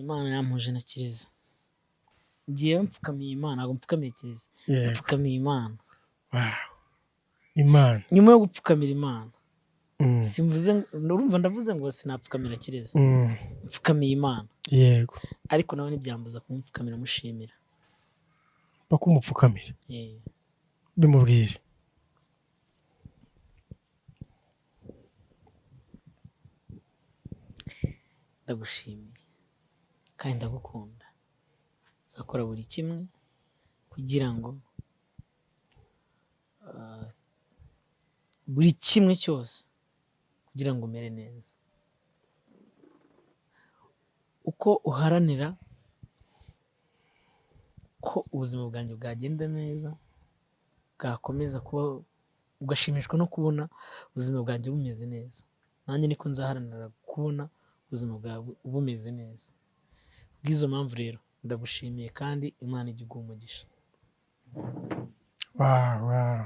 Imana yampuje na Kiriza. Ngiye mfukamiye Imana, ntabwo mfukamiye Kiriza. Mfukamiye Imana. Imana. Nyuma yo gupfukamira Imana. Simvuze urumva ndavuze ngo sinapfukamira Kiriza. Mfukamiye Imana. Yego. Ariko nawe ntibyambuza kumupfukamira mushimira. Bakumupfukamira. Bimubwire. Ndagushimiye kandi ndagukunda. Nzakora buri kimwe kugira ngo buri kimwe cyose kugira ngo umere neza. Uko uharanira ko ubuzima bwanjye bwagenda neza, bwakomeza kuba, ugashimishwa no kubona ubuzima bwanjye bumeze neza, nanjye niko nzaharanira kubona ubuzima bwawe bumeze neza. Bw'izo mpamvu rero ndagushimiye kandi Imana iguhe umugisha. Wow.